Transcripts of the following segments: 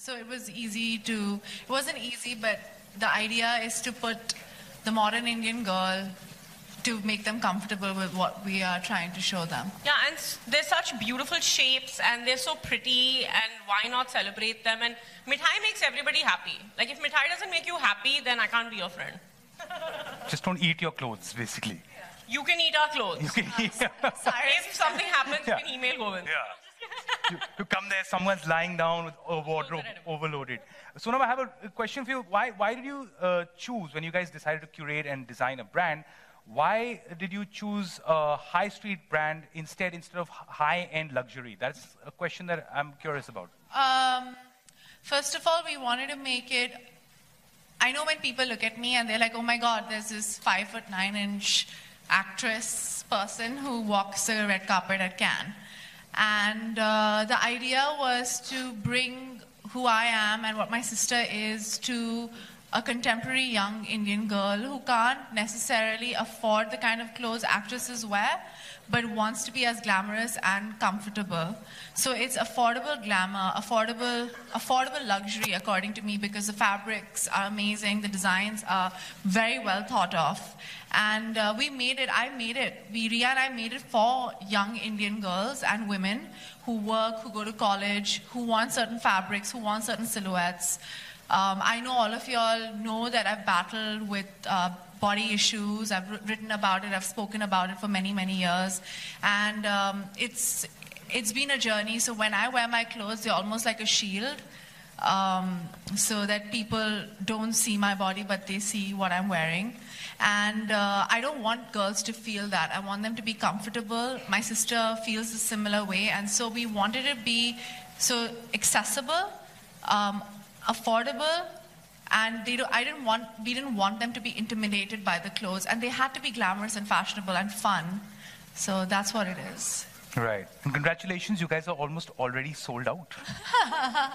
So it wasn't easy, but the idea is to put the modern Indian girl to make them comfortable with what we are trying to show them. Yeah, and they're such beautiful shapes and they're so pretty, and why not celebrate them? And mithai makes everybody happy. Like, if mithai doesn't make you happy, then I can't be your friend. Just don't eat your clothes, basically. You can eat our clothes. You can eat. Sorry, if something happens, you can email Govind. Yeah. You come there, someone's lying down with a wardrobe overloaded. Sonam, I have a question for you. Why did you choose, when you guys decided to curate and design a brand, why did you choose a high street brand instead of high-end luxury? That's a question that I'm curious about. First of all, we wanted to make it, I know when people look at me and they're like, oh my God, there's this 5'9" actress person who walks the red carpet at Cannes. And the idea was to bring who I am and what my sister is to a contemporary young Indian girl who can't necessarily afford the kind of clothes actresses wear, but wants to be as glamorous and comfortable. So it's affordable glamour, affordable luxury, according to me, because the fabrics are amazing, the designs are very well thought of. And Riya and I made it for young Indian girls and women who work, who go to college, who want certain fabrics, who want certain silhouettes. I know all of you all know that I've battled with body issues. I've written about it. I've spoken about it for many, many years. And it's been a journey. So when I wear my clothes, they're almost like a shield, so that people don't see my body, but they see what I'm wearing. And I don't want girls to feel that. I want them to be comfortable. My sister feels a similar way. And so we wanted it to be so accessible, affordable, and we didn't want them to be intimidated by the clothes, and they had to be glamorous and fashionable and fun. So that's what it is. Right. And congratulations, you guys are almost already sold out.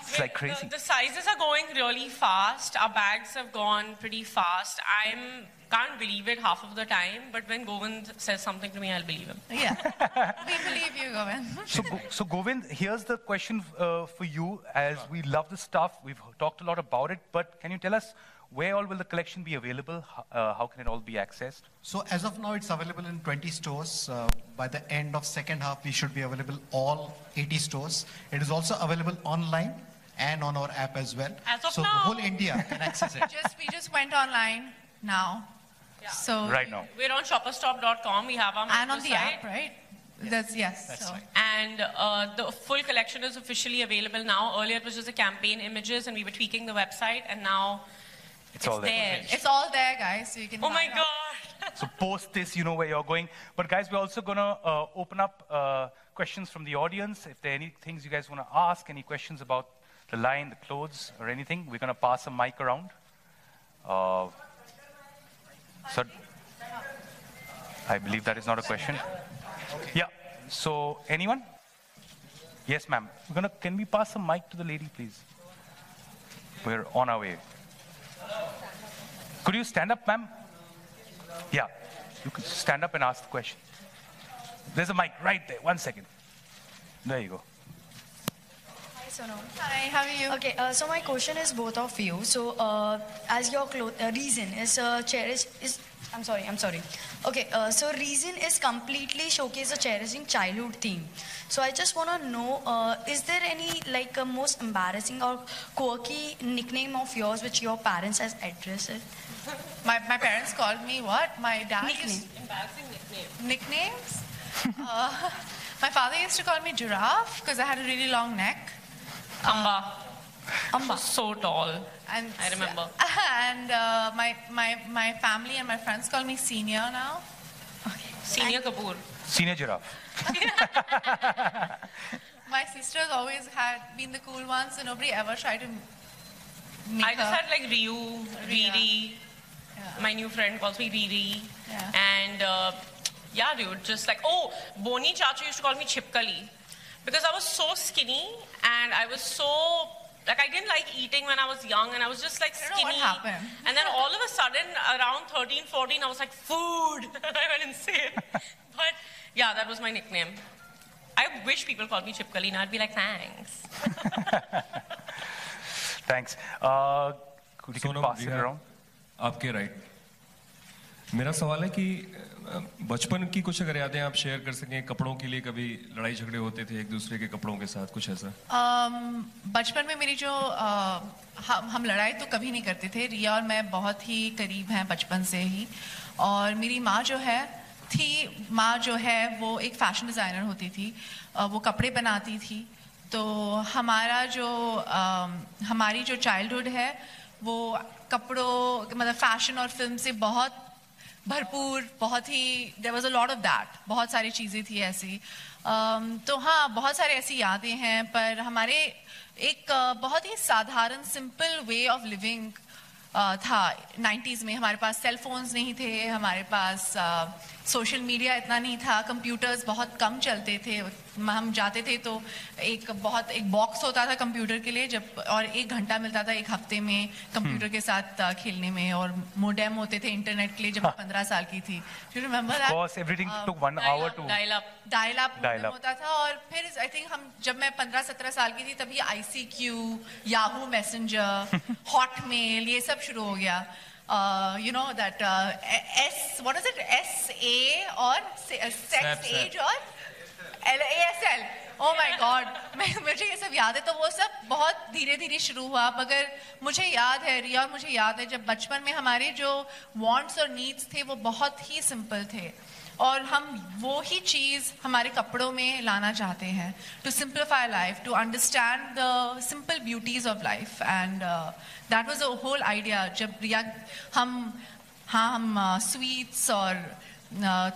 It's like crazy. The sizes are going really fast. Our bags have gone pretty fast. Can't believe it half of the time, but when Govind says something to me, I'll believe him. Yeah, we believe you, Govind. So Govind, here's the question for you. As we love the stuff, we've talked a lot about it, but can you tell us where all will the collection be available? How can it all be accessed? So as of now, it's available in 20 stores. By the end of second half, we should be available all 80 stores. It is also available online and on our app as well. So the whole India can access it. We just went online now. Yeah. So right now. We're on shopperstop.com. We have our and on the app, right? That's right. And the full collection is officially available now. Earlier it was just the campaign images, and we were tweaking the website, and now it's all there. It's all there, guys. So you can. Oh my God! So post this, you know where you're going. But guys, we're also gonna open up questions from the audience. If there are any things you guys want to ask, any questions about the line, the clothes, or anything, we're gonna pass a mic around. So, I believe that is not a question. Okay. Yeah. So, anyone? Yes, ma'am. Can we pass a mic to the lady, please? We're on our way. Could you stand up, ma'am? Yeah. You could stand up and ask the question. There's a mic right there. 1 second. There you go. Hi, Sonam. Hi, how are you? Okay, so my question is both of you. So, as your reason is I'm sorry. Okay, so reason is completely showcase a cherishing childhood theme. So I just want to know, is there any like a most embarrassing or quirky nickname of yours which your parents has addressed it? My parents called me what? My dad Nickname. Embarrassing nickname. Nicknames? My father used to call me Giraffe because I had a really long neck. Amba. Amba. So tall. And I remember. And my family and my friends call me Senior now. Okay. Senior Kapoor. Senior Giraffe. My sisters always had been the cool ones, so nobody ever tried to make I just her. had like Ryu, Riri. Yeah. My new friend calls me Riri. Yeah. And yeah, dude, just like, Boni Chachu used to call me Chipkali. Because I was so skinny and I was so, like, I didn't like eating when I was young, and I was just like skinny. I don't know what happened. And then all of a sudden, around 13, 14, I was like, food. I went insane. But yeah, that was my nickname. I wish people called me Chipkali, and I'd be like, thanks. Thanks. Could you pass it around? आपके right. मेरा सवाल है कि बचपन की कुछ अगर यादें आप शेयर कर सकें, कपड़ों के लिए कभी लड़ाई झगड़े होते थे एक दूसरे के कपड़ों के साथ, कुछ ऐसा? बचपन में मेरी जो हम लड़ाई तो कभी नहीं करते थे. रिया और मैं बहुत ही करीब हैं बचपन से ही. और मेरी माँ जो है वो एक फैशन डिज़ाइनर होती थी. वो कपड़े बनाती थी. तो हमारी जो चाइल्डहुड है वो कपड़ों मतलब फैशन और फिल्म से बहुत भरपूर, बहुत ही there was a lot of that. बहुत सारी चीज़ें थी ऐसी. तो हाँ, बहुत सारी ऐसी यादें हैं. पर हमारे एक बहुत ही साधारण सिंपल वे ऑफ लिविंग था 90s में. हमारे पास सेल फोन्स नहीं थे, हमारे पास सोशल मीडिया इतना नहीं था, कंप्यूटर्स बहुत कम चलते थे. हम जाते थे तो एक बॉक्स होता था कंप्यूटर के लिए और 1 घंटा मिलता था एक हफ्ते में कंप्यूटर के साथ खेलने में. और मोडेम होते थे इंटरनेट के लिए जब 15 साल की थी. Do you remember that? Of course, everything took 1 hour to dial up होता था. और फिर आई थिंक जब मैं 15-17 साल की थी तभी ICQ, Yahoo Messenger, Hotmail ये सब शुरू हो गया. You know that what is it? SA or sex age or ASL. Oh my God. मुझे ये सब याद है. तो वो सब बहुत धीरे धीरे शुरू हुआ. मगर मुझे याद है रिया और मुझे याद है जब बचपन में हमारे जो वांट्स और नीड्स थे वो बहुत ही सिंपल थे. और हम वो ही चीज़ हमारे कपड़ों में लाना चाहते हैं. To simplify life, to understand the simple beauties of life. And that was the whole idea. जब रिया हम स्वीट्स और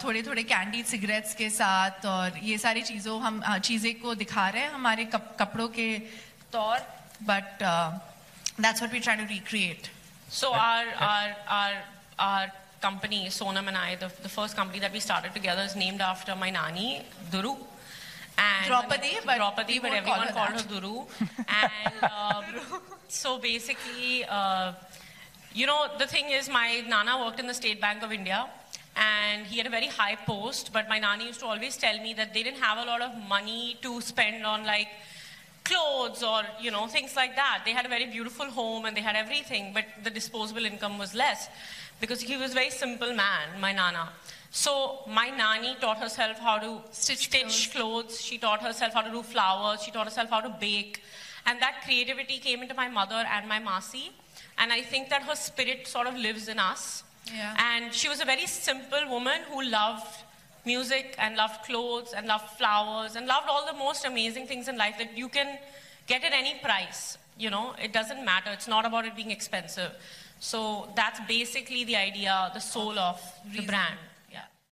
थोड़े थोड़े कैंडी सिगरेट्स के साथ और ये सारी चीज़ें को दिखा रहे हैं हमारे कपड़ों के तौर. But that's what we try to recreate. So our company, Sonam and I, the first company that we started together is named after my nani, Duru. And Draupadi, but everyone called her Duru. And so basically, the thing is, my nana worked in the State Bank of India. And he had a very high post, but my nani used to always tell me that they didn't have a lot of money to spend on like clothes or, things like that. They had a very beautiful home and they had everything, but the disposable income was less because he was a very simple man, my nana. So my nani taught herself how to stitch clothes. She taught herself how to do flowers. She taught herself how to bake. And that creativity came into my mother and my masi. And I think that her spirit sort of lives in us. Yeah. And she was a very simple woman who loved music and loved clothes and loved flowers and loved all the most amazing things in life that you can get at any price. It doesn't matter. It's not about it being expensive. So that's basically the idea, the soul of the brand.